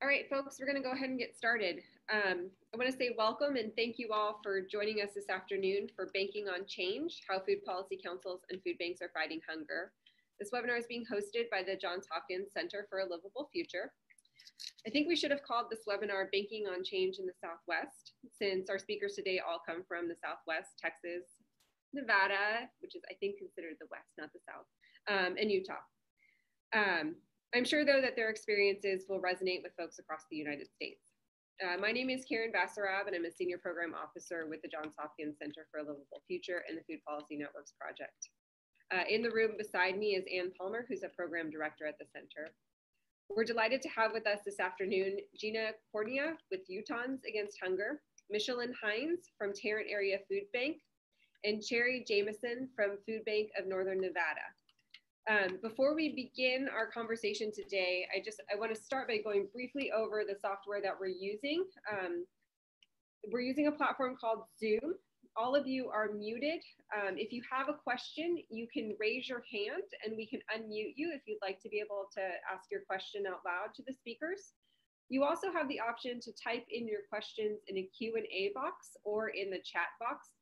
All right, folks, we're going to go ahead and get started. I want to say welcome and thank you all for joining us this afternoon for Banking on Change, How Food Policy Councils and Food Banks Are Fighting Hunger. This webinar is being hosted by the Johns Hopkins Center for a Livable Future. I think we should have called this webinar Banking on Change in the Southwest, since our speakers today all come from the Southwest, Texas, Nevada, which is I think considered the West, not the South, and Utah. I'm sure, though, that their experiences will resonate with folks across the United States. My name is Karen Basarab, and I'm a Senior Program Officer with the Johns Hopkins Center for a Livable Future and the Food Policy Networks Project. In the room beside me is Ann Palmer, who's a Program Director at the Center. We're delighted to have with us this afternoon Gina Cornia with Utahns Against Hunger, Micheline Hynes from Tarrant Area Food Bank, and Cherie Jamason from Food Bank of Northern Nevada. Before we begin our conversation today, I want to start by going briefly over the software that we're using. We're using a platform called Zoom. All of you are muted. If you have a question, you can raise your hand and we can unmute you if you'd like to be able to ask your question out loud to the speakers. You also have the option to type in your questions in a Q&A box or in the chat box.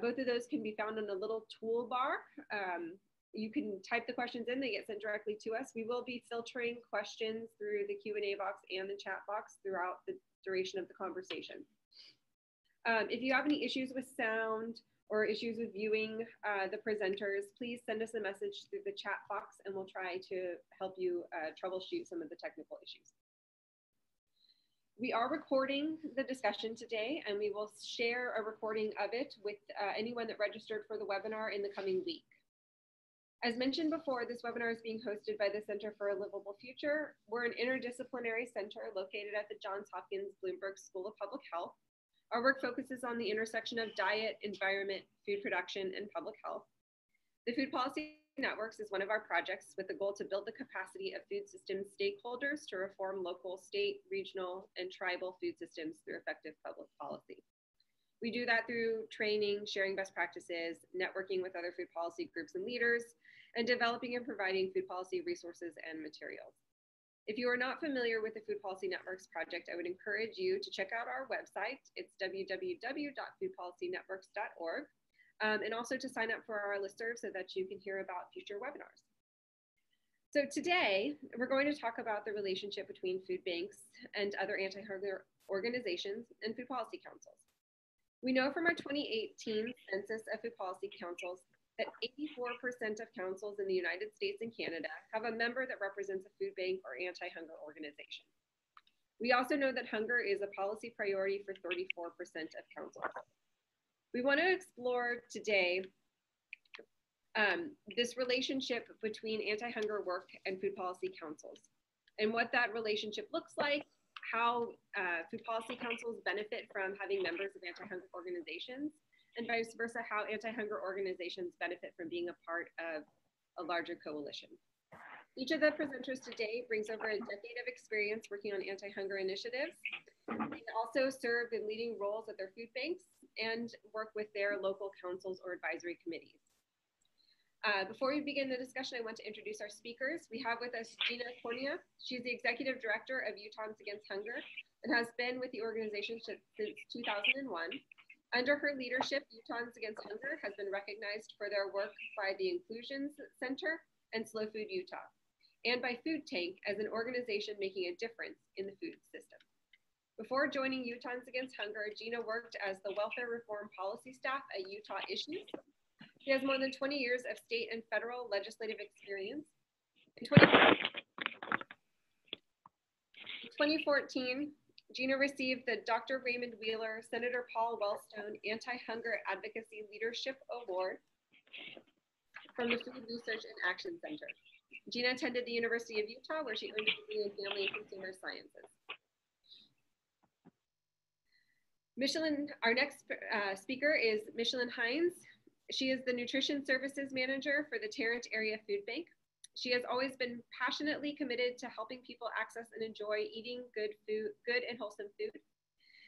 Both of those can be found on a little toolbar. You can type the questions in, they get sent directly to us. We will be filtering questions through the Q&A box and the chat box throughout the duration of the conversation. If you have any issues with sound or issues with viewing the presenters, please send us a message through the chat box and we'll try to help you troubleshoot some of the technical issues. We are recording the discussion today and we will share a recording of it with anyone that registered for the webinar in the coming week. As mentioned before, this webinar is being hosted by the Center for a Livable Future. We're an interdisciplinary center located at the Johns Hopkins Bloomberg School of Public Health. Our work focuses on the intersection of diet, environment, food production, and public health. The Food Policy Networks is one of our projects with the goal to build the capacity of food system stakeholders to reform local, state, regional, and tribal food systems through effective public policy. We do that through training, sharing best practices, networking with other food policy groups and leaders, and developing and providing food policy resources and materials. If you are not familiar with the Food Policy Networks project, I would encourage you to check out our website. It's www.foodpolicynetworks.org, and also to sign up for our listserv so that you can hear about future webinars. So today, we're going to talk about the relationship between food banks and other anti-hunger organizations and food policy councils. We know from our 2018 census of food policy councils that 84% of councils in the United States and Canada have a member that represents a food bank or anti-hunger organization. We also know that hunger is a policy priority for 34% of councils. We want to explore today this relationship between anti-hunger work and food policy councils and what that relationship looks like, how food policy councils benefit from having members of anti-hunger organizations, and vice versa, how anti-hunger organizations benefit from being a part of a larger coalition. Each of the presenters today brings over a decade of experience working on anti-hunger initiatives. They also serve in leading roles at their food banks and work with their local councils or advisory committees. Before we begin the discussion, I want to introduce our speakers. We have with us Gina Cornia. She's the Executive Director of Utahns Against Hunger and has been with the organization since 2001. Under her leadership, Utahns Against Hunger has been recognized for their work by the Inclusion Center and Slow Food Utah, and by Food Tank as an organization making a difference in the food system. Before joining Utahns Against Hunger, Gina worked as the welfare reform policy staff at Utah Issues. She has more than 20 years of state and federal legislative experience. In 2014, Gina received the Dr. Raymond Wheeler, Senator Paul Wellstone Anti-Hunger Advocacy Leadership Award from the Food Research and Action Center. Gina attended the University of Utah, where she earned a degree in Family and Consumer Sciences. Our next speaker is Micheline Hynes. She is the Nutrition Services Manager for the Tarrant Area Food Bank. She has always been passionately committed to helping people access and enjoy eating good and wholesome food.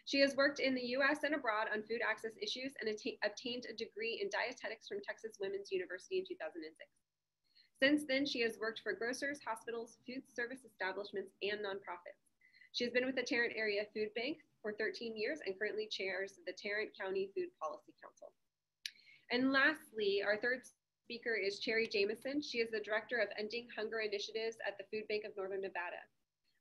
She has worked in the US and abroad on food access issues and obtained a degree in dietetics from Texas Women's University in 2006. Since then, she has worked for grocers, hospitals, food service establishments, and nonprofits. She has been with the Tarrant Area Food Bank for 13 years and currently chairs the Tarrant County Food Policy Council. And lastly, our third speaker is Cherie Jamason. She is the Director of Ending Hunger Initiatives at the Food Bank of Northern Nevada.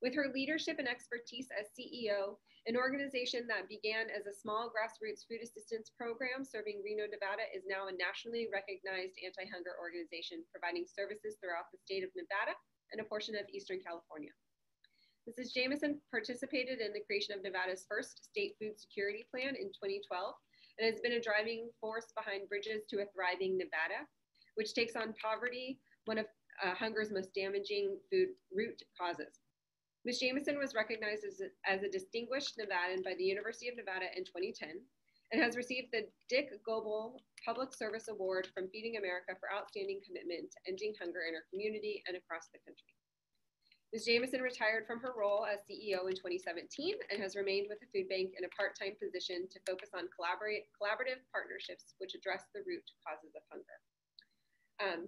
With her leadership and expertise as CEO, an organization that began as a small grassroots food assistance program serving Reno, Nevada, is now a nationally recognized anti-hunger organization providing services throughout the state of Nevada and a portion of Eastern California. Mrs. Jamason participated in the creation of Nevada's first state food security plan in 2012 and has been a driving force behind Bridges to a Thriving Nevada, which takes on poverty, one of hunger's most damaging food root causes. Ms. Jamason was recognized as a distinguished Nevadan by the University of Nevada in 2010 and has received the Dick Goebel Public Service Award from Feeding America for outstanding commitment to ending hunger in her community and across the country. Ms. Jamason retired from her role as CEO in 2017 and has remained with the food bank in a part-time position to focus on collaborative partnerships which address the root causes of hunger.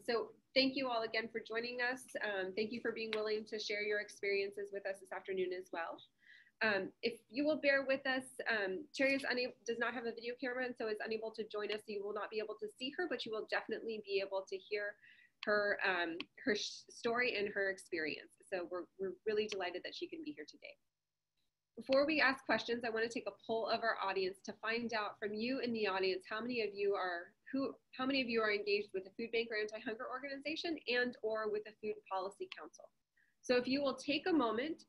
So thank you all again for joining us. Thank you for being willing to share your experiences with us this afternoon as well. If you will bear with us, Cherie does not have a video camera and so is unable to join us. So you will not be able to see her, but you will definitely be able to hear her, her story and her experience. So we're really delighted that she can be here today. Before we ask questions, I want to take a poll of our audience to find out from you in the audience how many of you are engaged with a food bank or anti-hunger organization and or with a food policy council. So if you will take a moment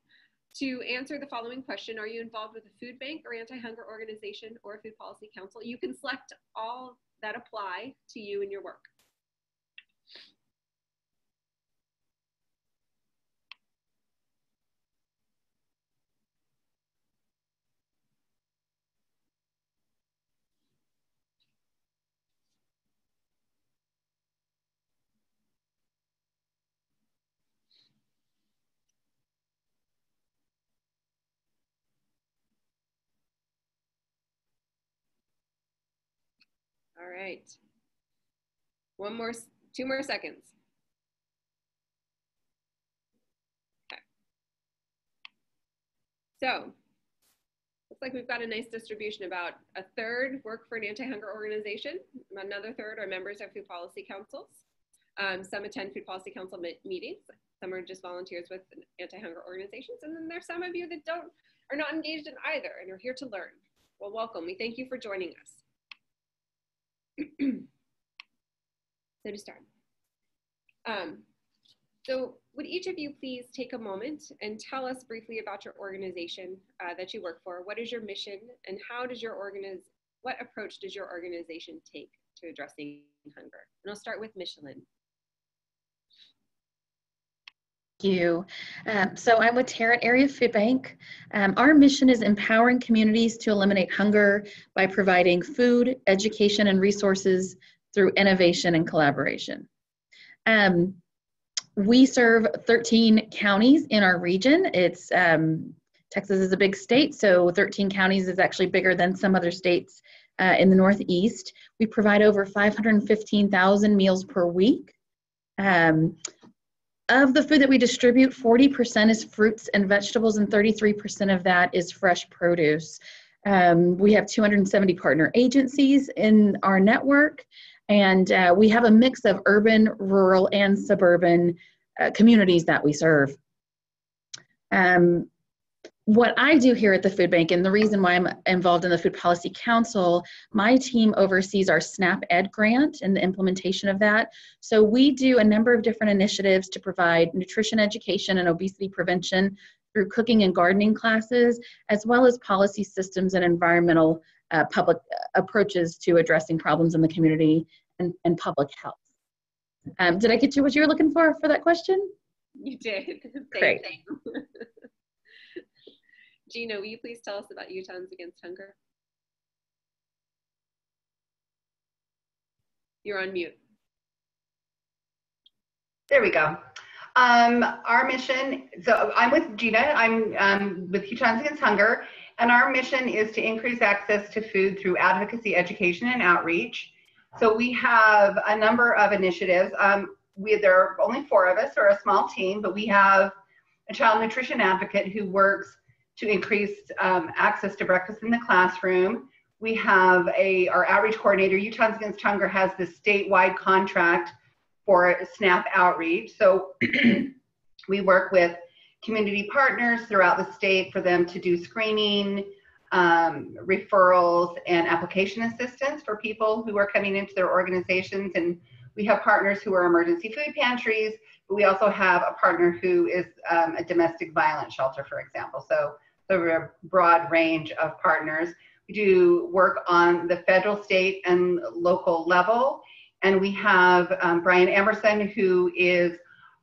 to answer the following question, are you involved with a food bank or anti-hunger organization or a food policy council? You can select all that apply to you in your work. All right. 2 more seconds. Okay. So, looks like we've got a nice distribution. About a third work for an anti-hunger organization. Another third are members of food policy councils. Some attend food policy council meetings. Some are just volunteers with anti-hunger organizations. And then there's some of you that are not engaged in either and are here to learn. Well, welcome. We thank you for joining us. So to start, so would each of you please take a moment and tell us briefly about your organization that you work for? What is your mission and what approach does your organization take to addressing hunger? And I'll start with Micheline. Thank you. So I'm with Tarrant Area Food Bank. Our mission is empowering communities to eliminate hunger by providing food, education, and resources through innovation and collaboration. We serve 13 counties in our region. It's Texas is a big state, so 13 counties is actually bigger than some other states in the Northeast. We provide over 515,000 meals per week. Of the food that we distribute, 40% is fruits and vegetables, and 33% of that is fresh produce. We have 270 partner agencies in our network, and we have a mix of urban, rural, and suburban communities that we serve. What I do here at the food bank, and the reason why I'm involved in the Food Policy Council, my team oversees our SNAP Ed grant and the implementation of that. So we do a number of different initiatives to provide nutrition education and obesity prevention through cooking and gardening classes, as well as policy systems and environmental public approaches to addressing problems in the community and public health. Did I get you what you were looking for that question? You did. Great. Gina, will you please tell us about Utahns Against Hunger? You're on mute. There we go. Our mission, so I'm with Gina, I'm with Utahns Against Hunger, and our mission is to increase access to food through advocacy, education, and outreach. So we have a number of initiatives. There are only 4 of us, or a small team, but we have a child nutrition advocate who works to increase access to breakfast in the classroom. We have our outreach coordinator, Utahns Against Hunger, has this statewide contract for SNAP outreach. So we work with community partners throughout the state for them to do screening, referrals, and application assistance for people who are coming into their organizations. And we have partners who are emergency food pantries, but we also have a partner who is a domestic violence shelter, for example. So a broad range of partners. We do work on the federal, state, and local level. And we have Brian Emerson, who is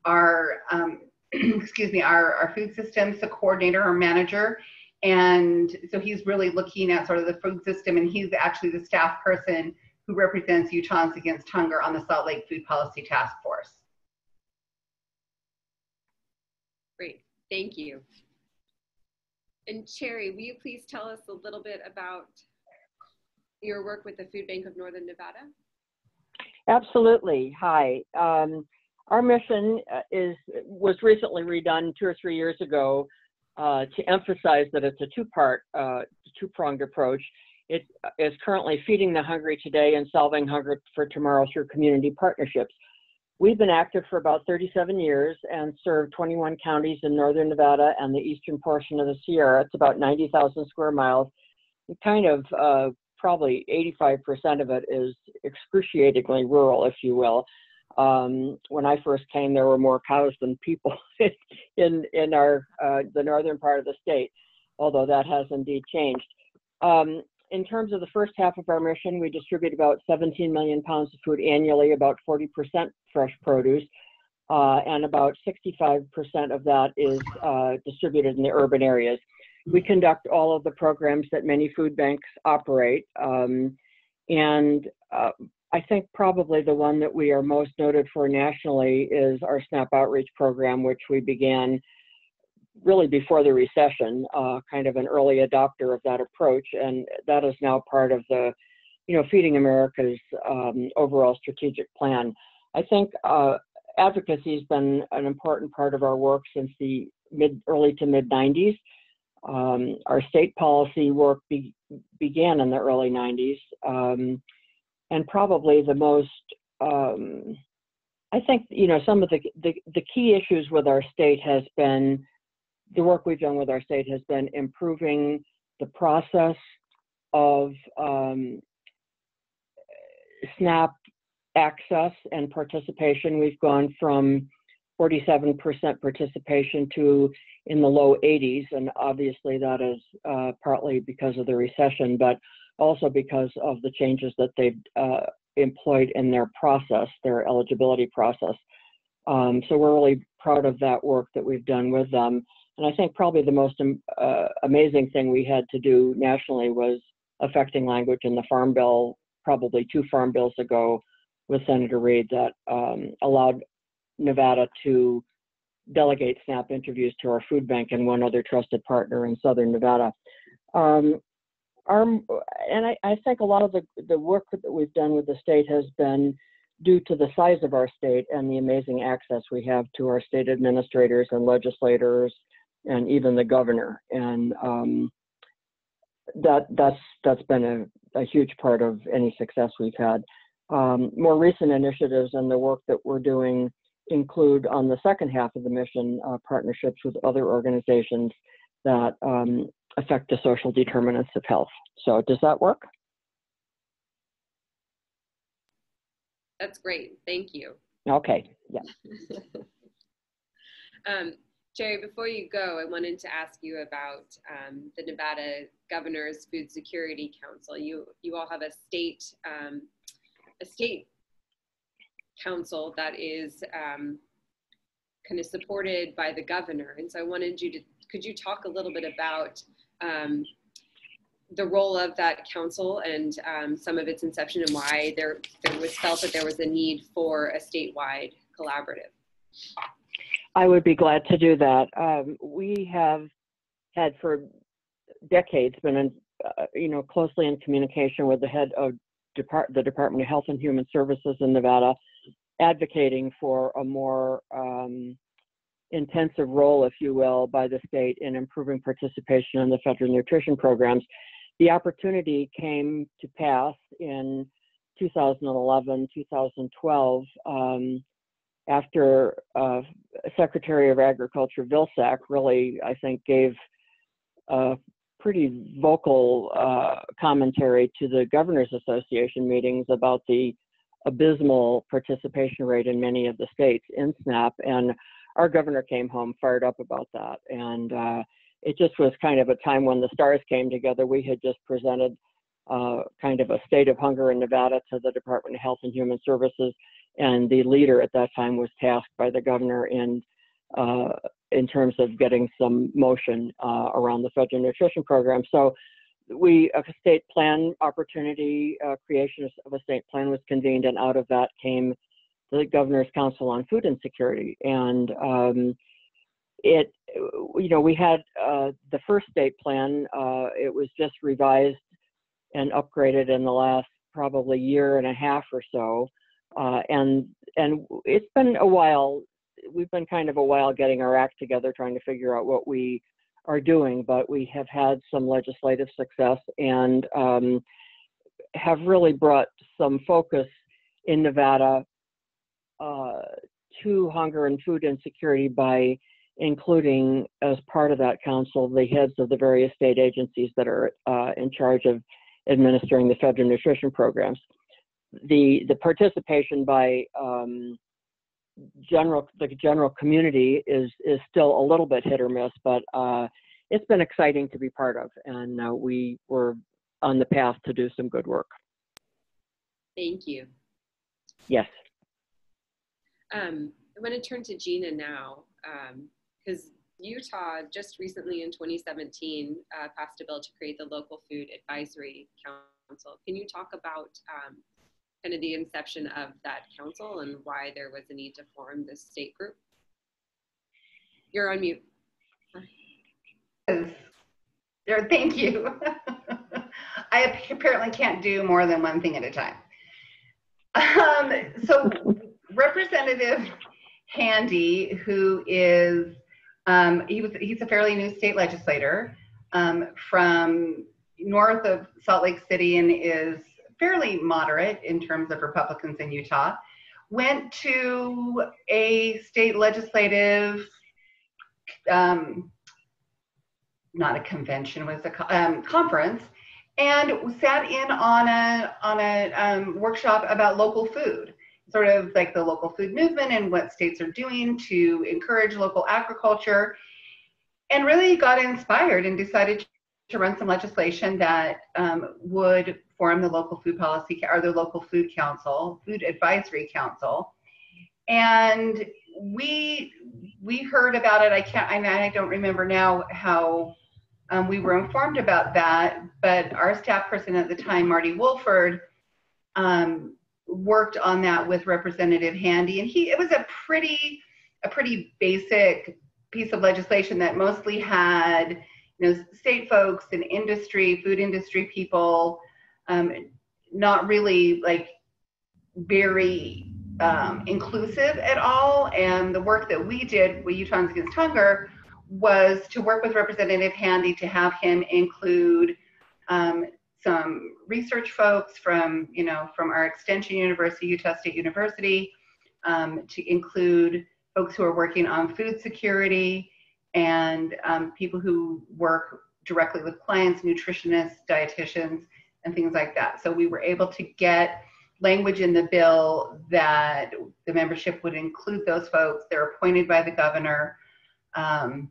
our, our food systems coordinator or manager. And so he's really looking at sort of the food system, and he's actually the staff person who represents Utahns Against Hunger on the Salt Lake Food Policy Task Force. Great, thank you. And Cherie, will you please tell us a little bit about your work with the Food Bank of Northern Nevada? Absolutely. Hi. Our mission was recently redone 2 or 3 years ago to emphasize that it's a two-pronged approach. It is currently feeding the hungry today and solving hunger for tomorrow through community partnerships. We've been active for about 37 years and serve 21 counties in Northern Nevada and the eastern portion of the Sierra. It's about 90,000 square miles. Kind of probably 85% of it is excruciatingly rural, if you will. When I first came, there were more cows than people in the northern part of the state, although that has indeed changed. In terms of the first half of our mission, we distribute about 17 million pounds of food annually, about 40% fresh produce, and about 65% of that is distributed in the urban areas. We conduct all of the programs that many food banks operate, and I think probably the one that we are most noted for nationally is our SNAP outreach program, which we began really before the recession, kind of an early adopter of that approach, and that is now part of the, Feeding America's overall strategic plan. I think advocacy has been an important part of our work since the early to mid 90s. Our state policy work began in the early 90s, and probably the most, I think, some of the key issues with our state has been, the work we've done with our state has been improving the process of SNAP access and participation. We've gone from 47% participation to in the low 80s, and obviously that is partly because of the recession, but also because of the changes that they've employed in their process, their eligibility process. So we're really proud of that work that we've done with them. And I think probably the most amazing thing we had to do nationally was affecting language in the Farm Bill, probably 2 Farm Bills ago with Senator Reid, that allowed Nevada to delegate SNAP interviews to our food bank and one other trusted partner in Southern Nevada. And I think a lot of the work that we've done with the state has been due to the size of our state and the amazing access we have to our state administrators and legislators and even the governor. And that's been a huge part of any success we've had. More recent initiatives and the work that we're doing include, on the second half of the mission, partnerships with other organizations that affect the social determinants of health. So does that work? That's great, thank you. Okay, yeah. Cherie, before you go, I wanted to ask you about the Nevada Governor's Food Security Council. You all have a state council that is kind of supported by the governor, and so I wanted you to, could you talk a little bit about the role of that council and some of its inception and why there was felt that there was a need for a statewide collaborative? I would be glad to do that. We have had for decades been in, closely in communication with the head of the Department of Health and Human Services in Nevada, advocating for a more intensive role, if you will, by the state in improving participation in the federal nutrition programs. The opportunity came to pass in 2011, 2012, after Secretary of Agriculture Vilsack really, I think, gave a pretty vocal commentary to the Governors Association meetings about the abysmal participation rate in many of the states in SNAP. And our governor came home fired up about that. And it just was kind of a time when the stars came together. We had just presented kind of a state of hunger in Nevada to the Department of Health and Human Services. And the leader at that time was tasked by the governor in terms of getting some motion around the federal nutrition program. So a state plan opportunity, creation of a state plan was convened, and out of that came the Governor's Council on Food Insecurity. And we had the first state plan. It was just revised and upgraded in the last probably year and a half or so. And it's been a while. We've been kind of a while getting our act together, trying to figure out what we are doing, but we have had some legislative success and have really brought some focus in Nevada to hunger and food insecurity by including, as part of that council, the heads of the various state agencies that are in charge of administering the federal nutrition programs. The participation by the general community is still a little bit hit or miss, but it's been exciting to be part of, and we were on the path to do some good work. Thank you. Yes. I'm going to turn to Gina now, because Utah just recently in 2017 passed a bill to create the Local Food Advisory Council. Can you talk about kind of the inception of that council and why there was a need to form this state group? You're on mute. Thank you. I apparently can't do more than one thing at a time. So Representative Handy, who is, he's a fairly new state legislator from north of Salt Lake City and is fairly moderate in terms of Republicans in Utah, went to a state legislative, not a convention, was a conference, and sat in on a workshop about local food, sort of like the local food movement and what states are doing to encourage local agriculture, and really got inspired and decided to run some legislation that would form the local food policy or the local food council, food advisory council. And we heard about it. I don't remember now how we were informed about that, but our staff person at the time, Marty Wolford, worked on that with Representative Handy, and it was a pretty basic piece of legislation that mostly had, state folks and industry, food industry people, not really like very inclusive at all. And the work that we did with Utahns Against Hunger was to work with Representative Handy to have him include some research folks from our extension university, Utah State University, to include folks who are working on food security and people who work directly with clients, nutritionists, dietitians, and things like that. So we were able to get language in the bill that the membership would include those folks. They're appointed by the governor. And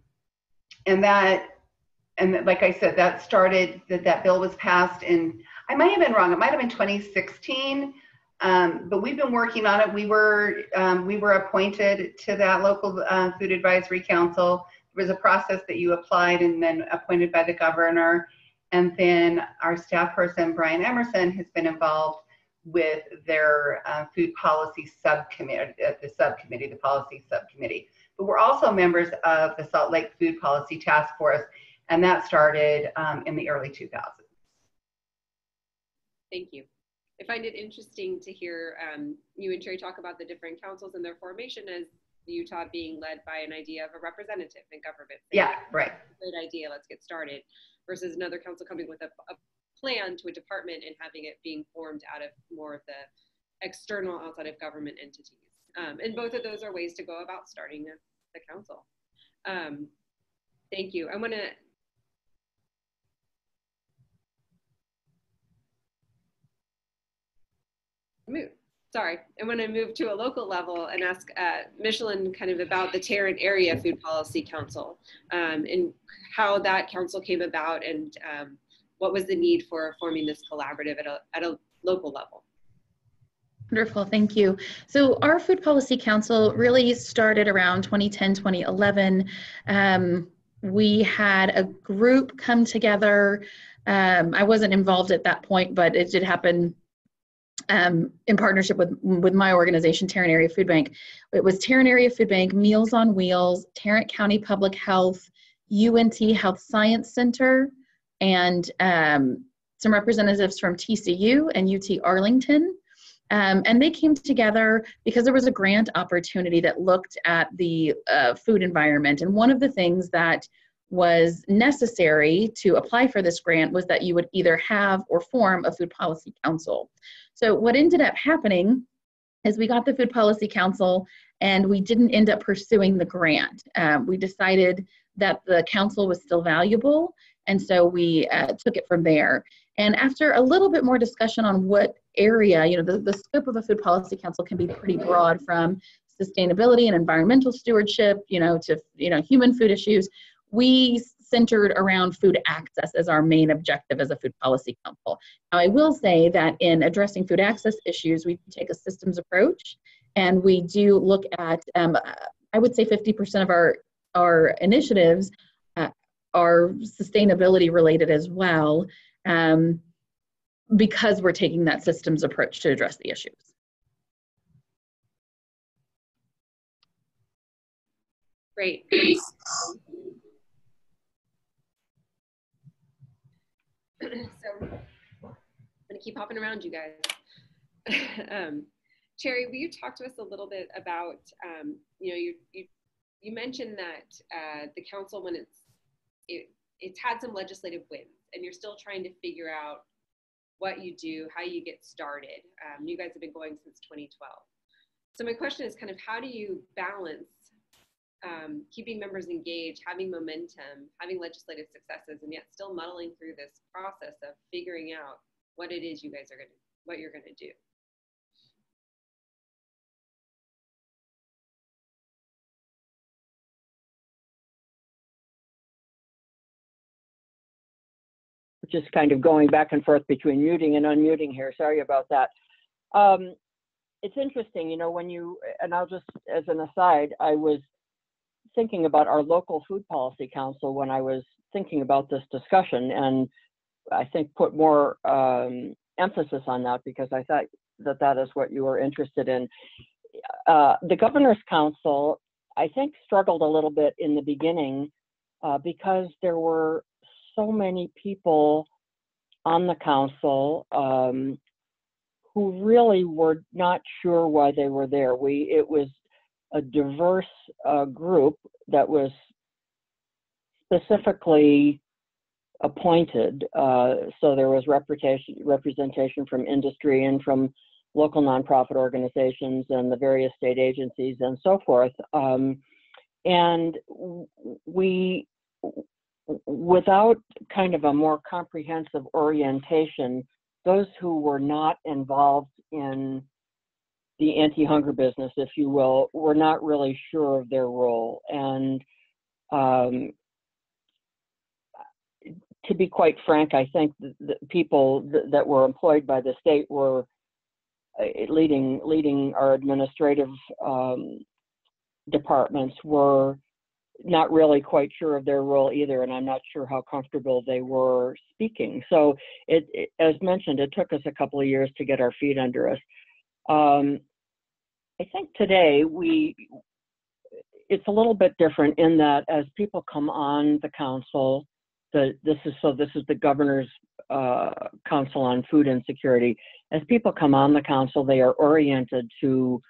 like I said, that started, that bill was passed in, I might have been wrong, it might have been 2016, but we've been working on it. We were appointed to that local food advisory council. There was a process that you applied and then appointed by the governor. And then our staff person, Brian Emerson, has been involved with their food policy subcommittee, the policy subcommittee. But we're also members of the Salt Lake Food Policy Task Force, and that started in the early 2000s. Thank you. I find it interesting to hear you and Cherie talk about the different councils and their formation, as Utah being led by an idea of a representative in government. Yeah, right. Great idea, let's get started, versus another council coming with a plan to a department and having it being formed out of more of the external outside of government entities. And both of those are ways to go about starting the council. Thank you. I want to move to a local level and ask Micheline kind of about the Tarrant Area Food Policy Council and how that council came about and what was the need for forming this collaborative at a local level. Wonderful, thank you. So our Food Policy Council really started around 2010, 2011. We had a group come together. I wasn't involved at that point, but it did happen in partnership with my organization, Tarrant Area Food Bank. It was Tarrant Area Food Bank, Meals on Wheels, Tarrant County Public Health, UNT Health Science Center, and some representatives from TCU and UT Arlington. And they came together because there was a grant opportunity that looked at the food environment. And one of the things that was necessary to apply for this grant was that you would either have or form a food policy council. So what ended up happening is we got the Food Policy Council and we didn't end up pursuing the grant. We decided that the council was still valuable, and so we took it from there. And after a little bit more discussion on what area, the scope of a food policy council can be pretty broad, from sustainability and environmental stewardship, to human food issues. We centered around food access as our main objective as a food policy council. Now, I will say that in addressing food access issues, we take a systems approach, and we do look at, I would say 50% of our initiatives are sustainability related as well, because we're taking that systems approach to address the issues. Great. So I'm gonna keep hopping around you guys. Cherie, will you talk to us a little bit about, you mentioned that the council, when it's had some legislative wins, and you're still trying to figure out what you do, how you get started. You guys have been going since 2012. So my question is kind of, how do you balance keeping members engaged, having momentum, having legislative successes, and yet still muddling through this process of figuring out what it is you guys are what you're gonna do? Just kind of going back and forth between muting and unmuting here. Sorry about that. It's interesting, and I'll just, as an aside, I was thinking about our local food policy council when I was thinking about this discussion, and I think put more emphasis on that because I thought that is what you were interested in. The Governor's Council, I think, struggled a little bit in the beginning because there were so many people on the council who really were not sure why they were there. It was a diverse group that was specifically appointed. So there was representation from industry and from local nonprofit organizations and the various state agencies and so forth. And we, without kind of a more comprehensive orientation, those who were not involved in the anti-hunger business, if you will, were not really sure of their role. And to be quite frank, I think the people that were employed by the state were leading our administrative departments were not really quite sure of their role either, and I'm not sure how comfortable they were speaking. So as mentioned, it took us a couple of years to get our feet under us. I think today it's a little bit different in that as people come on the council, this is the Governor's Council on Food Insecurity. As people come on the council, they are oriented to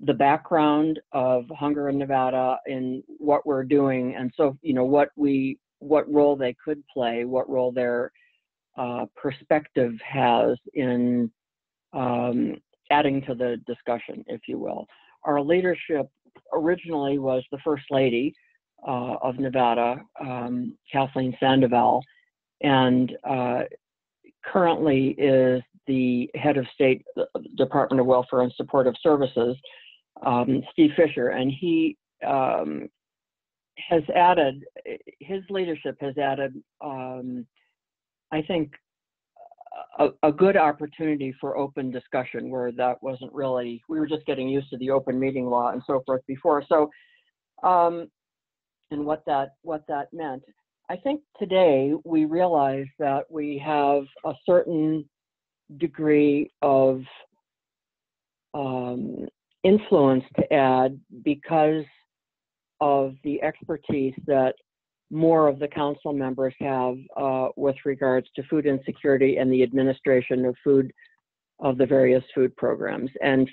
the background of hunger in Nevada and what we're doing, and so what role they could play, what role their perspective has in adding to the discussion, if you will. Our leadership originally was the First Lady of Nevada, Kathleen Sandoval, and currently is the head of state Department of Welfare and Supportive Services, Steve Fisher, and he has added, his leadership has added, I think, a good opportunity for open discussion where that wasn't really, we were just getting used to the open meeting law and so forth before. So, and what that meant. I think today we realize that we have a certain degree of influence to add because of the expertise that more of the council members have with regards to food insecurity and the administration of food, of the various food programs, and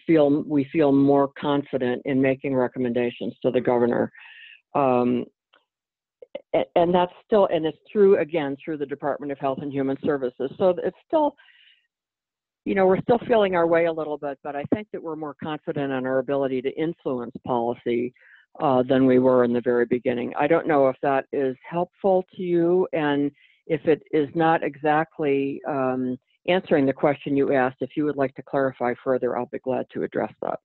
we feel more confident in making recommendations to the governor. And that's still, and it's through the Department of Health and Human Services. So it's still, we're still feeling our way a little bit, but I think that we're more confident in our ability to influence policy than we were in the very beginning. I don't know if that is helpful to you, and if it is not exactly answering the question you asked, if you would like to clarify further, I'll be glad to address that.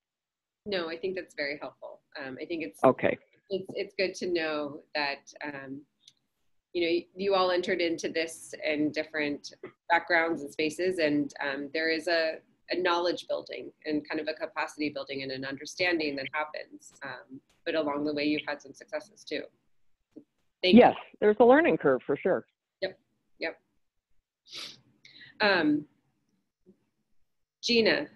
No, I think that's very helpful. I think it's okay. It's good to know that you all entered into this in different backgrounds and spaces, and there is a knowledge building and kind of a capacity building and an understanding that happens. But along the way, you've had some successes too. Yes, there's a learning curve for sure. Yep. Gina,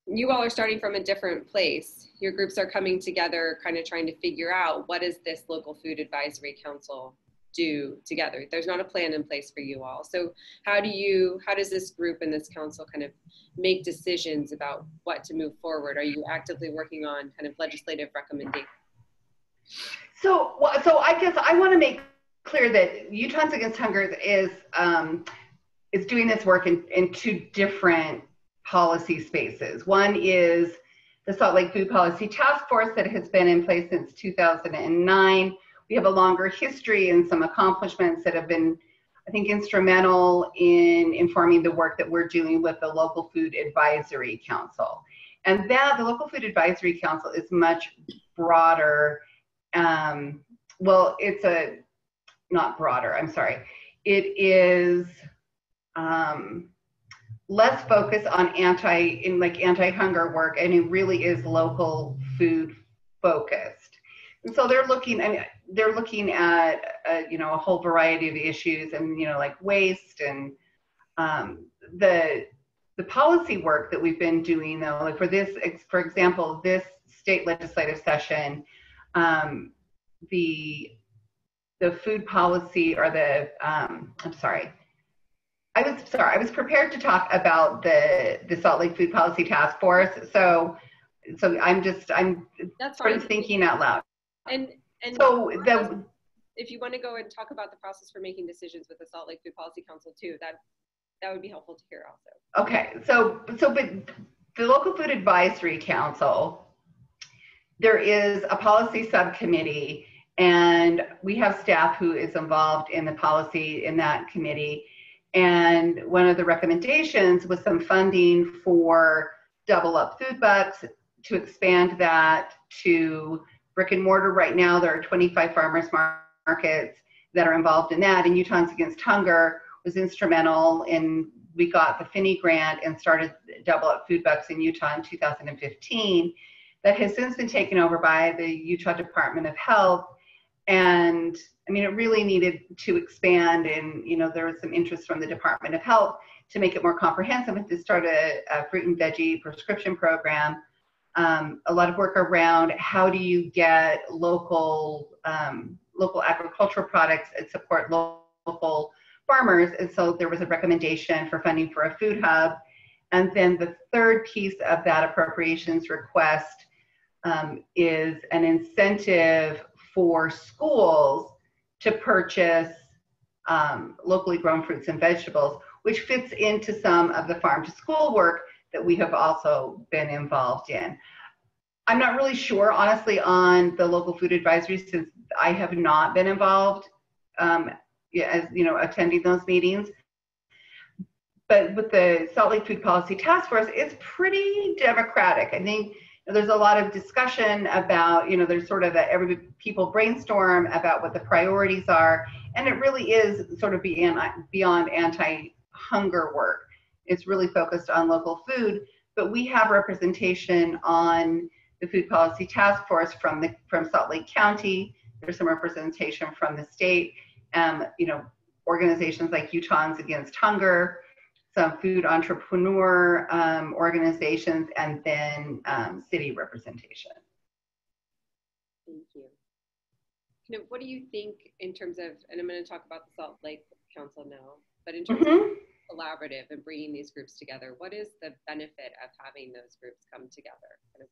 you all are starting from a different place. Your groups are coming together, kind of trying to figure out, what does this local food advisory council do together? There's not a plan in place for you all. So how does this group and this council kind of make decisions about what to move forward? Are you actively working on kind of legislative recommendations? So I guess I want to make clear that Utahns Against Hunger is doing this work in two different policy spaces. One is the Salt Lake Food Policy Task Force that has been in place since 2009. We have a longer history and some accomplishments that have been, I think, instrumental in informing the work that we're doing with the Local Food Advisory Council. And the Local Food Advisory Council is much broader. Well, it's not broader, I'm sorry. It is less focused on anti-hunger work, and it really is local food focused. And so they're looking at a whole variety of issues, and like waste and the policy work that we've been doing though, like for example, this state legislative session, the food policy, or I was prepared to talk about the Salt Lake Food Policy Task Force. So I'm sort of thinking out loud. And so if you want to go and talk about the process for making decisions with the Salt Lake Food Policy Council too, that would be helpful to hear also. Okay, but the Local Food Advisory Council, there is a policy subcommittee, and we have staff who is involved in the policy in that committee. And one of the recommendations was some funding for Double Up Food Bucks, to expand that to brick and mortar. Right now, there are 25 farmers markets that are involved in that. And Utahns Against Hunger was instrumental in, we got the Finney grant and started Double Up Food Bucks in Utah in 2015. That has since been taken over by the Utah Department of Health. And I mean, it really needed to expand, and there was some interest from the Department of Health to make it more comprehensive and to start a fruit and veggie prescription program. A lot of work around how do you get local agricultural products and support local farmers. And so there was a recommendation for funding for a food hub. And then the third piece of that appropriations request is an incentive for schools to purchase locally grown fruits and vegetables, which fits into some of the farm to school work that we have also been involved in. I'm not really sure, honestly, on the local food advisory, since I have not been involved as attending those meetings. But with the Salt Lake Food Policy Task Force, it's pretty democratic. I think there's a lot of discussion about, there's sort of people brainstorm about what the priorities are, and it really is sort of beyond anti-hunger work. It's really focused on local food, but we have representation on the Food Policy Task Force from Salt Lake County. There's some representation from the state, organizations like Utahns Against Hunger, some food entrepreneur organizations, and then city representation. Thank you. What do you think in terms of, and I'm going to talk about the Salt Lake Council now, but in terms of collaborative and bringing these groups together, what is the benefit of having those groups come together? Kind of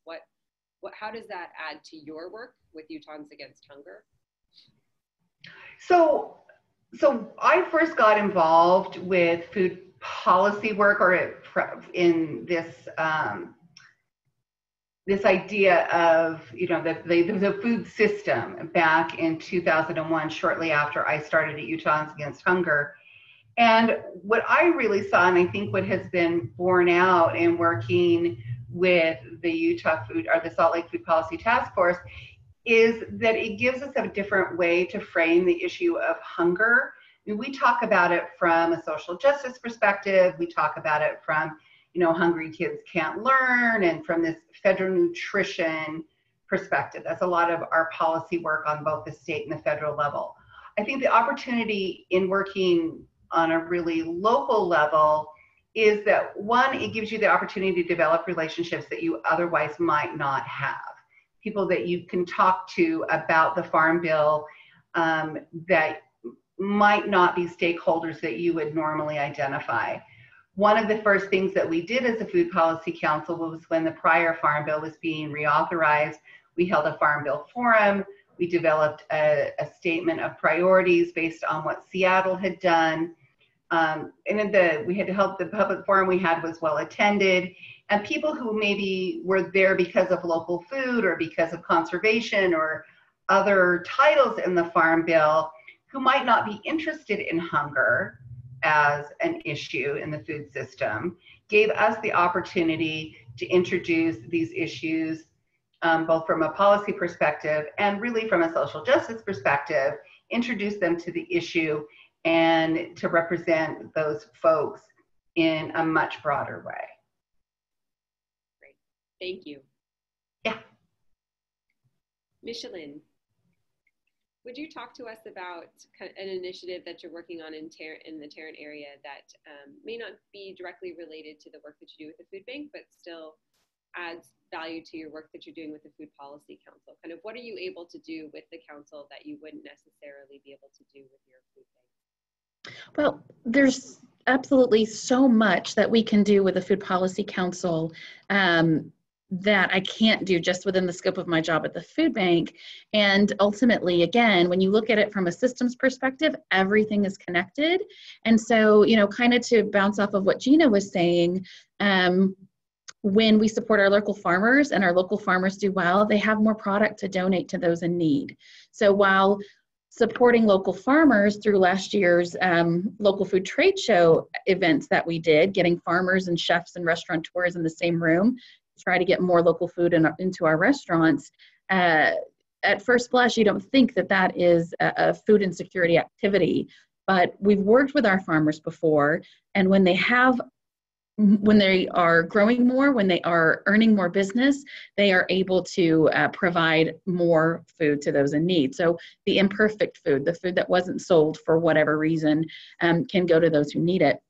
how does that add to your work with Utahns Against Hunger? So I first got involved with food policy work, or in this this idea of the food system back in 2001, shortly after I started at Utahns Against Hunger. And what I really saw, and I think what has been borne out in working with the Salt Lake Food Policy Task Force, is that it gives us a different way to frame the issue of hunger. I mean, we talk about it from a social justice perspective. We talk about it from, hungry kids can't learn, and from this federal nutrition perspective. That's a lot of our policy work on both the state and the federal level. I think the opportunity in working on a really local level is that, one, it gives you the opportunity to develop relationships that you otherwise might not have. People that you can talk to about the Farm Bill that might not be stakeholders that you would normally identify. One of the first things that we did as a Food Policy Council was, when the prior Farm Bill was being reauthorized, we held a Farm Bill forum. We developed a statement of priorities based on what Seattle had done. And then we had to help, the public forum we had was well attended, and people who maybe were there because of local food or because of conservation or other titles in the Farm Bill, who might not be interested in hunger as an issue in the food system, gave us the opportunity to introduce these issues, both from a policy perspective and really from a social justice perspective, introduce them to the issue and to represent those folks in a much broader way. Great, thank you. Yeah. Micheline, would you talk to us about an initiative that you're working on in the Tarrant area that may not be directly related to the work that you do with the food bank, but still adds value to your work that you're doing with the Food Policy Council? Kind of what are you able to do with the council that you wouldn't necessarily be able to do with your food bank? Well, there's absolutely so much that we can do with the Food Policy Council that I can't do just within the scope of my job at the food bank. And ultimately, again, when you look at it from a systems perspective, everything is connected. And so, kind of to bounce off of what Gina was saying, when we support our local farmers and our local farmers do well, they have more product to donate to those in need. So while supporting local farmers through last year's local food trade show events that we did, getting farmers and chefs and restaurateurs in the same room, try to get more local food into our restaurants. At first blush, you don't think that that is a food insecurity activity, but we've worked with our farmers before, and when they are growing more, when they are earning more business, they are able to provide more food to those in need. So the imperfect food, the food that wasn't sold for whatever reason, can go to those who need it.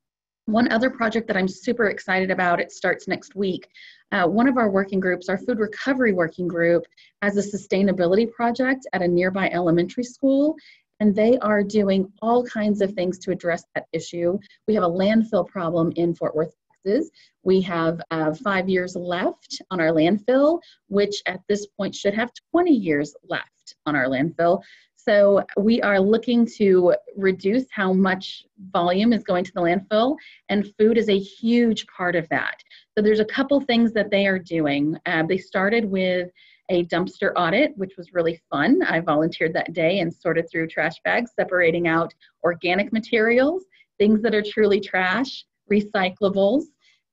One other project that I'm super excited about, it starts next week. One of our working groups, our food recovery working group, has a sustainability project at a nearby elementary school, and they are doing all kinds of things to address that issue. We have a landfill problem in Fort Worth, taxes. We have 5 years left on our landfill, which at this point should have 20 years left on our landfill. So we are looking to reduce how much volume is going to the landfill, and food is a huge part of that. So there's a couple things that they are doing. They started with a dumpster audit, which was really fun. I volunteered that day and sorted through trash bags, separating out organic materials, things that are truly trash, recyclables,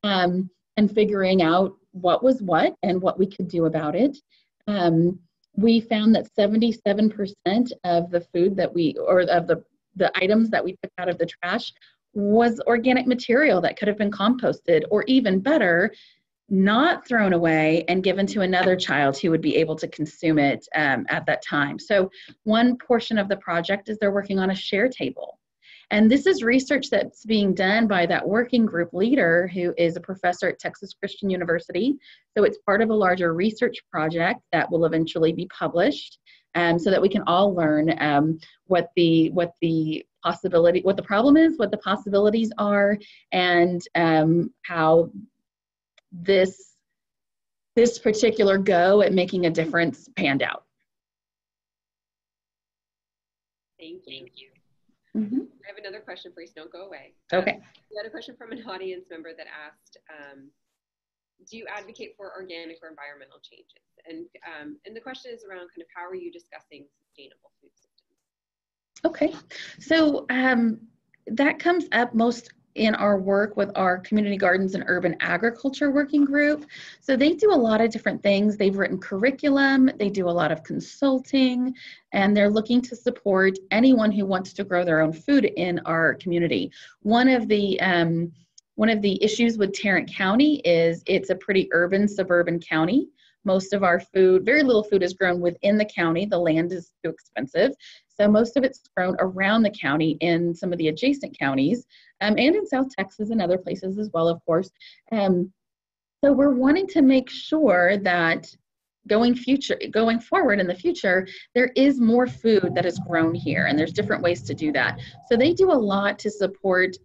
and figuring out what was what and what we could do about it. We found that 77% of the food that of the items that we took out of the trash was organic material that could have been composted, or even better, not thrown away and given to another child who would be able to consume it at that time. So one portion of the project is they're working on a share table. And this is research that's being done by that working group leader who is a professor at Texas Christian University. So it's part of a larger research project that will eventually be published, so that we can all learn what the problem is, what the possibilities are, and how this particular go at making a difference panned out. Thank you. Mm-hmm. I have another question for you, so don't go away. Okay. We had a question from an audience member that asked, do you advocate for organic or environmental changes? And the question is around kind of how are you discussing sustainable food systems? Okay, so that comes up most in our work with our community gardens and urban agriculture working group. So they do a lot of different things. They've written curriculum, they do a lot of consulting, and they're looking to support anyone who wants to grow their own food in our community. One of the issues with Tarrant County is it's a pretty urban, suburban county. Most of our food, very little food is grown within the county. The land is too expensive. So most of it's grown around the county in some of the adjacent counties, and in South Texas and other places as well, of course. So we're wanting to make sure that going forward in the future, there is more food that is grown here, and there's different ways to do that. So they do a lot to support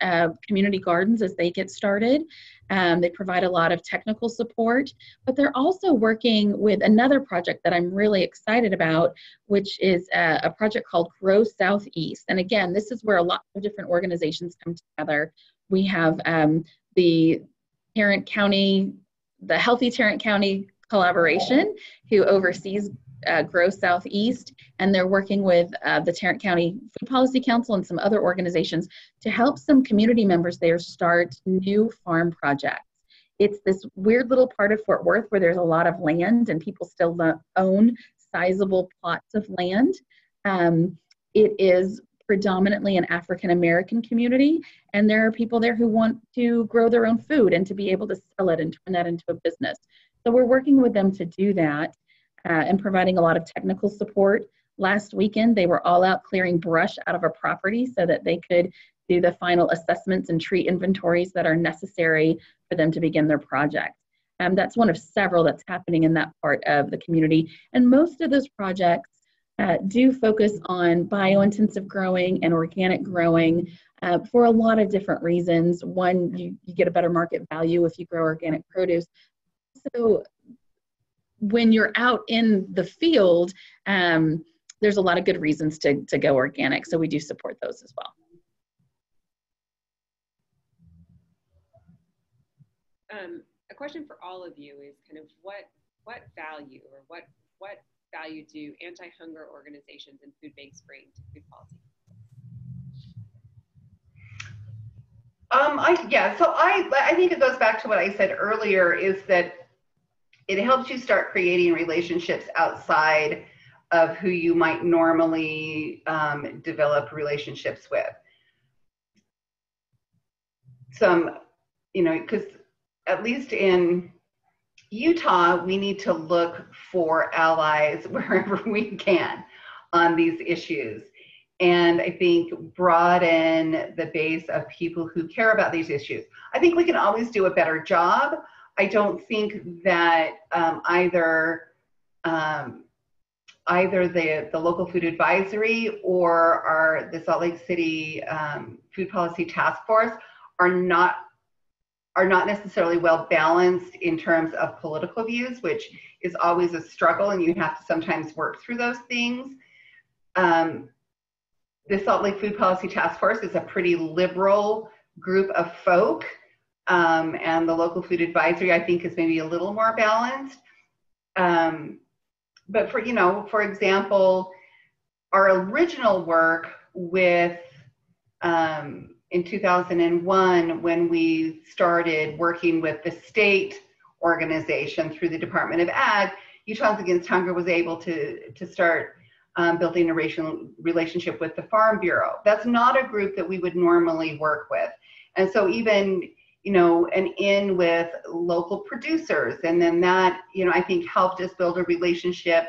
community gardens as they get started. They provide a lot of technical support, but they're also working with another project that I'm really excited about, which is a project called Grow Southeast. And again, this is where a lot of different organizations come together. We have the Tarrant County, the Healthy Tarrant County Collaboration, who oversees Grow Southeast, and they're working with the Tarrant County Food Policy Council and some other organizations to help some community members there start new farm projects. It's this weird little part of Fort Worth where there's a lot of land and people still own sizable plots of land. It is predominantly an African American community, and there are people there who want to grow their own food and to be able to sell it and turn that into a business. So we're working with them to do that and providing a lot of technical support. Last weekend, they were all out clearing brush out of a property so that they could do the final assessments and tree inventories that are necessary for them to begin their project. That's one of several that's happening in that part of the community. And most of those projects do focus on biointensive growing and organic growing for a lot of different reasons. One, you get a better market value if you grow organic produce. So when you're out in the field, there's a lot of good reasons to go organic. So we do support those as well. A question for all of you is kind of what value or what value do anti-hunger organizations and food banks bring to food policy? I think it goes back to what I said earlier, is that it helps you start creating relationships outside of who you might normally develop relationships with. Because at least in Utah, we need to look for allies wherever we can on these issues. And I think broaden the base of people who care about these issues. I think we can always do a better job. I don't think that either the local food advisory or the Salt Lake City Food Policy Task Force are not are not necessarily well balanced in terms of political views, which is always a struggle, and you have to sometimes work through those things. The Salt Lake Food Policy Task Force is a pretty liberal group of folk, and the local food advisory, I think, is maybe a little more balanced. But for example, our original work with in 2001, when we started working with the state organization through the Department of Ag, Utahns Against Hunger was able to start building a relationship with the Farm Bureau. That's not a group that we would normally work with. And so even, an in with local producers, and then that, I think helped us build a relationship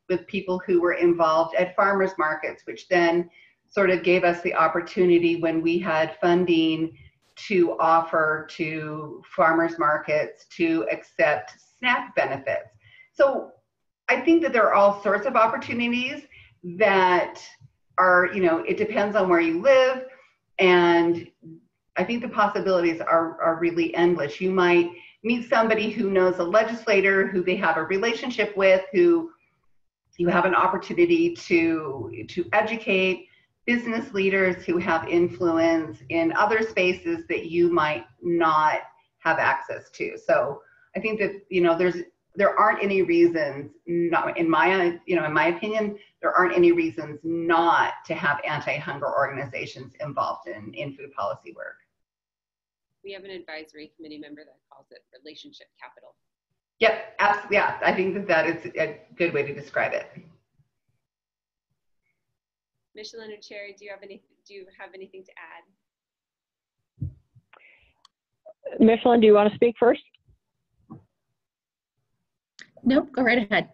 with people who were involved at farmers markets, which then sort of gave us the opportunity when we had funding to offer to farmers markets to accept SNAP benefits. So I think that there are all sorts of opportunities that are, it depends on where you live. And I think the possibilities are really endless. You might meet somebody who knows a legislator who they have a relationship with, who you have an opportunity to educate, business leaders who have influence in other spaces that you might not have access to. So I think that, there aren't any reasons, not in my opinion, there aren't any reasons not to have anti-hunger organizations involved in food policy work. We have an advisory committee member that calls it relationship capital. Yep, absolutely. Yeah, I think that is a good way to describe it. Micheline and Cherie, do you have anything to add? Micheline, do you want to speak first? Nope, go right ahead.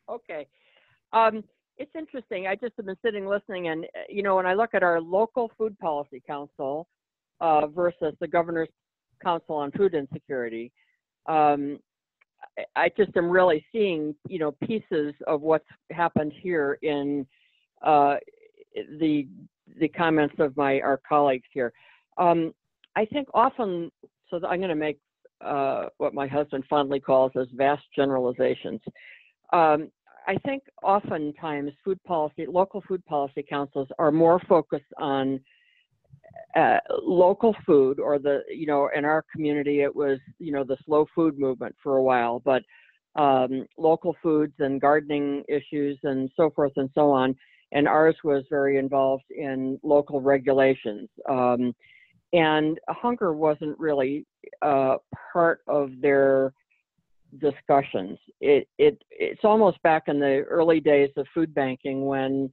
Okay. It's interesting. I just have been sitting listening, and when I look at our local food policy council versus the Governor's Council on Food Insecurity, I just am really seeing pieces of what's happened here in the comments of our colleagues here. I think often, so I'm going to make what my husband fondly calls as vast generalizations. I think oftentimes local food policy councils are more focused on local food, or in our community it was the slow food movement for a while, but local foods and gardening issues and so forth and so on. And ours was very involved in local regulations. And hunger wasn't really part of their discussions. It's almost back in the early days of food banking, when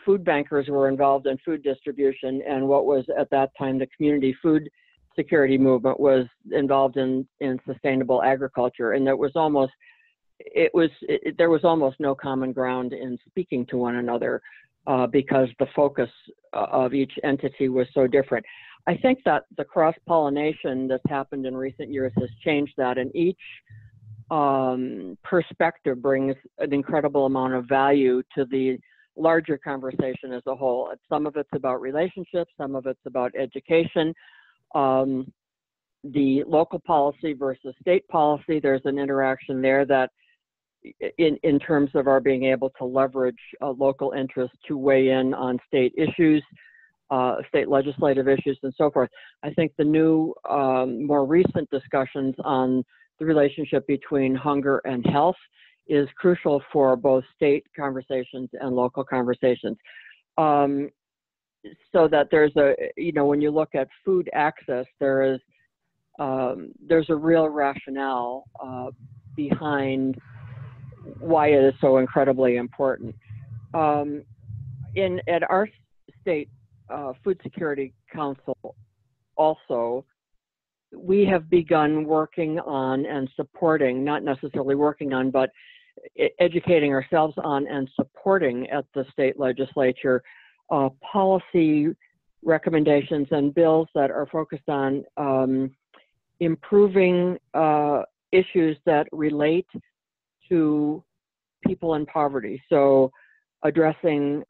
food bankers were involved in food distribution, and what was at that time the community food security movement was involved in sustainable agriculture. And there was almost no common ground in speaking to one another because the focus of each entity was so different. I think that the cross-pollination that's happened in recent years has changed that, and each perspective brings an incredible amount of value to the larger conversation as a whole. Some of it's about relationships, some of it's about education. The local policy versus state policy, there's an interaction there that in terms of our being able to leverage local interest to weigh in on state issues, state legislative issues and so forth. I think the new, more recent discussions on the relationship between hunger and health is crucial for both state conversations and local conversations. So that there's when you look at food access, there's a real rationale behind why it is so incredibly important. At our state Food Security Council also, we have begun working on and supporting, not necessarily working on, but educating ourselves on and supporting at the state legislature policy recommendations and bills that are focused on improving issues that relate to people in poverty. So addressing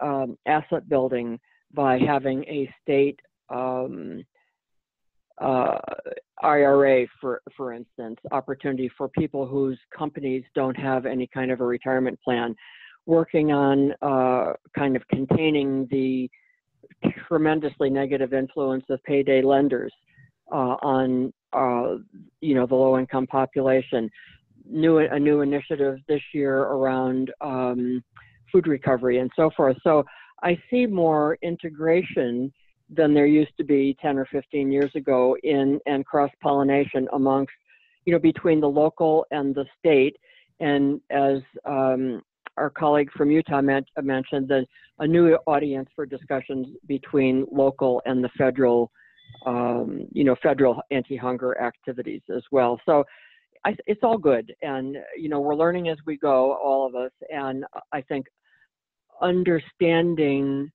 asset building by having a state IRA, for instance, opportunity for people whose companies don't have any kind of a retirement plan, working on kind of containing the tremendously negative influence of payday lenders on you know, the low-income population. A new initiative this year around food recovery and so forth. So I see more integration than there used to be 10 or 15 years ago and cross-pollination amongst, you know, between the local and the state. And as our colleague from Utah mentioned, that a new audience for discussions between local and the federal, you know, federal anti-hunger activities as well. So it's all good. And, you know, we're learning as we go, all of us. And I think understanding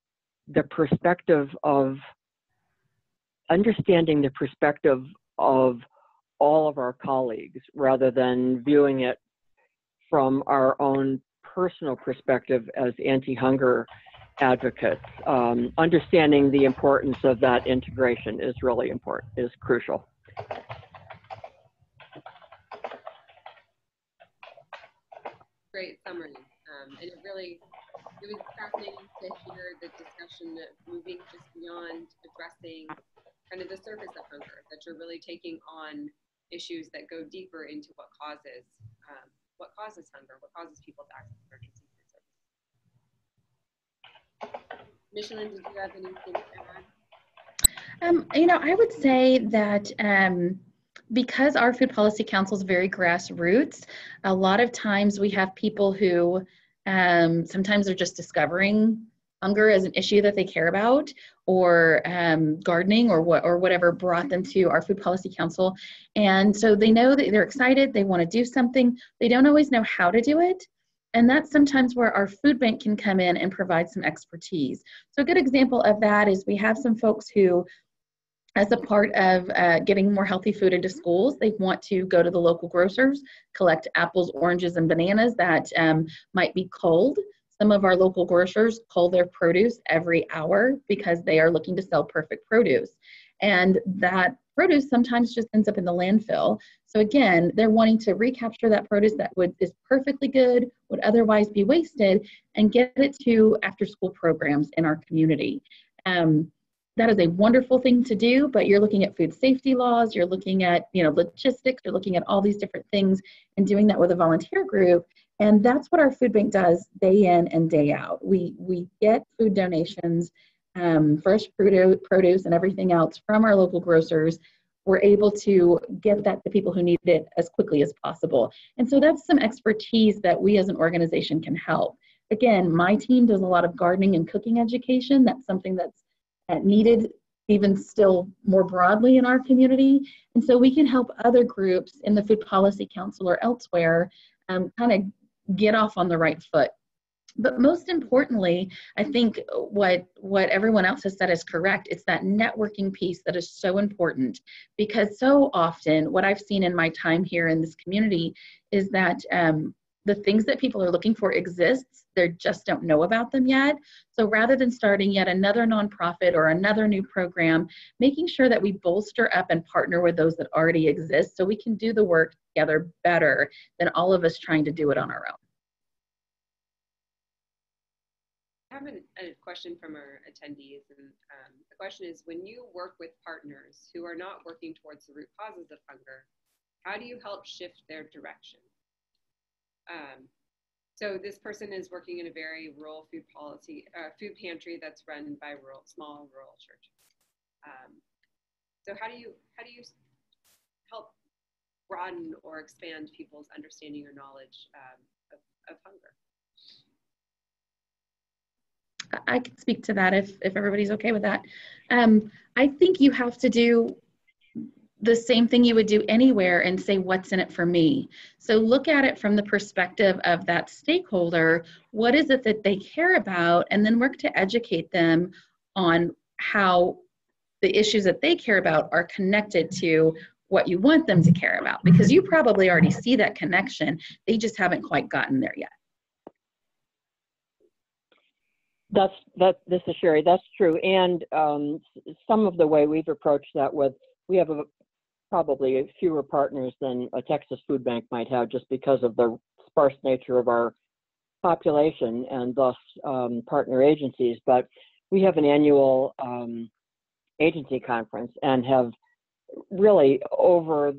the perspective of all of our colleagues, rather than viewing it from our own personal perspective as anti-hunger advocates. Understanding the importance of that integration is really important, is crucial. Great summary. And it was fascinating to hear the discussion of moving just beyond addressing kind of the surface of hunger, that you're really taking on issues that go deeper into what causes hunger, what causes people to access emergency food services. Micheline, did you have anything to add? You know, I would say that because our Food Policy Council is very grassroots, a lot of times we have people who sometimes are just discovering hunger as an issue that they care about, or gardening, or whatever brought them to our Food Policy Council. And so they know that they're excited, they want to do something, they don't always know how to do it. And that's sometimes where our food bank can come in and provide some expertise. So a good example of that is we have some folks who, as a part of getting more healthy food into schools, they want to go to the local grocers, collect apples, oranges, and bananas that might be culled. Some of our local grocers cull their produce every hour because they are looking to sell perfect produce. And that produce sometimes just ends up in the landfill. So again, they're wanting to recapture that produce that is perfectly good, would otherwise be wasted, and get it to after-school programs in our community. That is a wonderful thing to do, but you're looking at food safety laws, you're looking at, you know, logistics, you're looking at all these different things, and doing that with a volunteer group. And that's what our food bank does day in and day out. We get food donations, fresh produce and everything else from our local grocers. We're able to get that to people who need it as quickly as possible. And so that's some expertise that we as an organization can help. Again, my team does a lot of gardening and cooking education. That's something that's needed even still more broadly in our community. And so we can help other groups in the Food Policy Council or elsewhere kind of get off on the right foot. But most importantly, I think what everyone else has said is correct. It's that networking piece that is so important, because so often what I've seen in my time here in this community is that the things that people are looking for exists, they just don't know about them yet. So rather than starting yet another nonprofit or another new program, making sure that we bolster up and partner with those that already exist so we can do the work together better than all of us trying to do it on our own. I have a question from our attendees, and the question is, when you work with partners who are not working towards the root causes of hunger, how do you help shift their direction? So this person is working in a very rural food pantry that's run by small rural churches. So how do you help broaden or expand people's understanding or knowledge of hunger? I can speak to that if everybody's okay with that. I think you have to do the same thing you would do anywhere and say, what's in it for me? So look at it from the perspective of that stakeholder. What is it that they care about? And then work to educate them on how the issues that they care about are connected to what you want them to care about, because you probably already see that connection. They just haven't quite gotten there yet. This is Cherie. That's true. And some of the way we've approached that with we have probably fewer partners than a Texas food bank might have, just because of the sparse nature of our population and thus partner agencies. But we have an annual agency conference and have really over,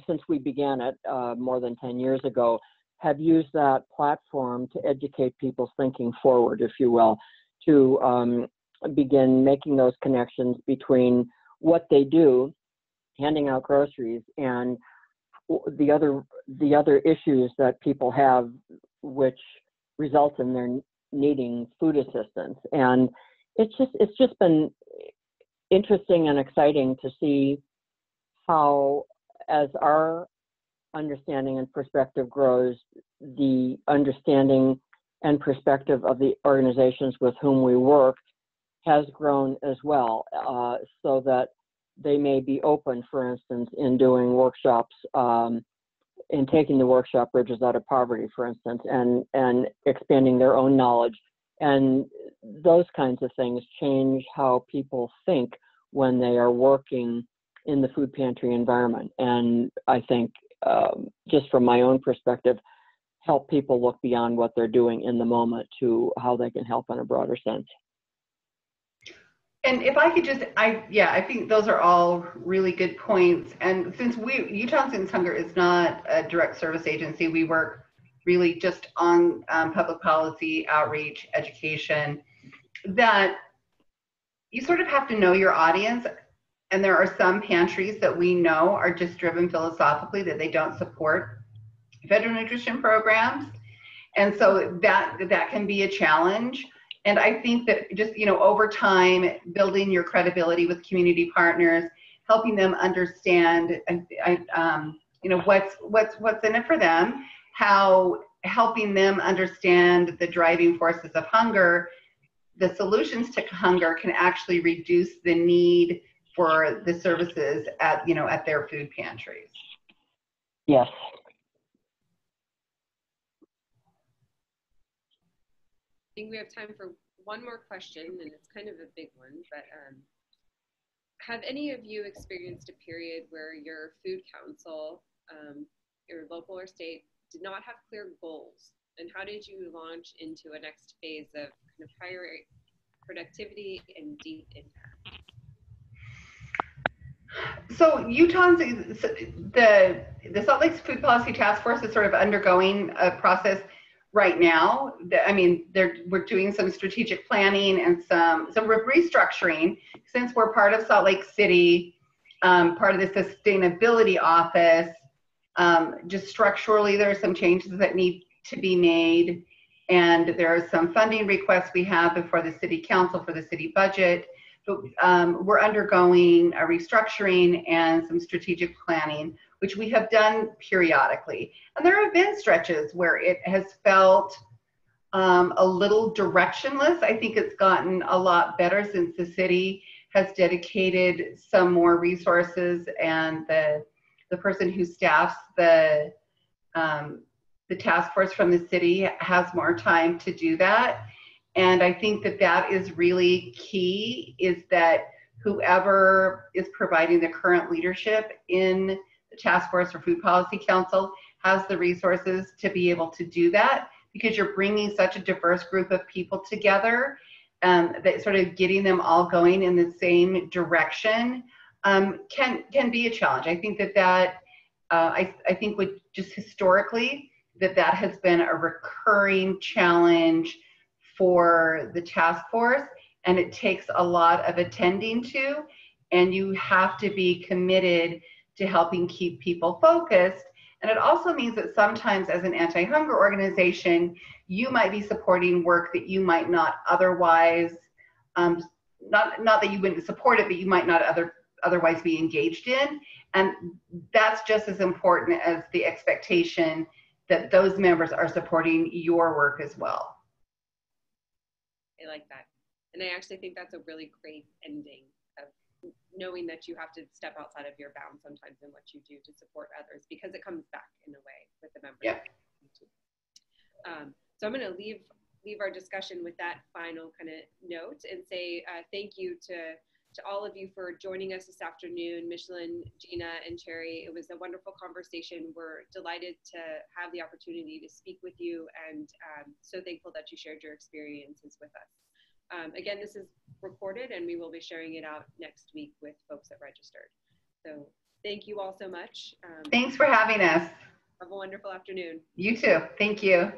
since we began it more than 10 years ago, have used that platform to educate people's thinking forward, if you will, to begin making those connections between what they do, handing out groceries, and the other issues that people have, which result in their needing food assistance. And it's just been interesting and exciting to see how, as our understanding and perspective grows, the understanding and perspective of the organizations with whom we work has grown as well, so that they may be open, for instance, in doing workshops, in taking the workshop Bridges Out of Poverty, for instance, and expanding their own knowledge. And those kinds of things change how people think when they are working in the food pantry environment. And I think, just from my own perspective, help people look beyond what they're doing in the moment to how they can help in a broader sense. And if I could just, I think those are all really good points. And since Utahns Against Hunger is not a direct service agency, we work really just on public policy, outreach, education, that you sort of have to know your audience. And there are some pantries that we know are just driven philosophically that they don't support federal nutrition programs. And so that can be a challenge. And I think that just, over time, building your credibility with community partners, helping them understand, what's in it for them, helping them understand the driving forces of hunger, the solutions to hunger can actually reduce the need for the services at their food pantries. Yes. I think we have time for one more question, and it's kind of a big one, but have any of you experienced a period where your food council, your local or state, did not have clear goals? And how did you launch into a next phase of kind of higher productivity and deep impact? So Utahns, the Salt Lake Food Policy Task Force is sort of undergoing a process right now. We're doing some strategic planning and some restructuring, since we're part of Salt Lake City, part of the sustainability office. Just structurally, there are some changes that need to be made, and there are some funding requests we have before the city council for the city budget. But we're undergoing a restructuring and some strategic planning, which we have done periodically. And there have been stretches where it has felt a little directionless. I think it's gotten a lot better since the city has dedicated some more resources, and the person who staffs the task force from the city has more time to do that. And I think that is really key, is that whoever is providing the current leadership in the Task Force or Food Policy Council has the resources to be able to do that, because you're bringing such a diverse group of people together, that sort of getting them all going in the same direction can be a challenge. I think I think with just historically that has been a recurring challenge for the task force, and it takes a lot of attending to, and you have to be committed to helping keep people focused. And it also means that sometimes as an anti-hunger organization, you might be supporting work that you might not otherwise, not that you wouldn't support it, but you might not otherwise be engaged in. And that's just as important as the expectation that those members are supporting your work as well. I like that. And I actually think that's a really great ending, of knowing that you have to step outside of your bounds sometimes in what you do to support others, because it comes back in a way with the members. Yeah. So I'm going to leave our discussion with that final kind of note and say thank you to to all of you for joining us this afternoon, Micheline, Gina, and Cherie. It was a wonderful conversation. We're delighted to have the opportunity to speak with you, and so thankful that you shared your experiences with us. Again, this is recorded, and we will be sharing it out next week with folks that registered. So thank you all so much. Thanks for having us. Have a wonderful afternoon. You too. Thank you.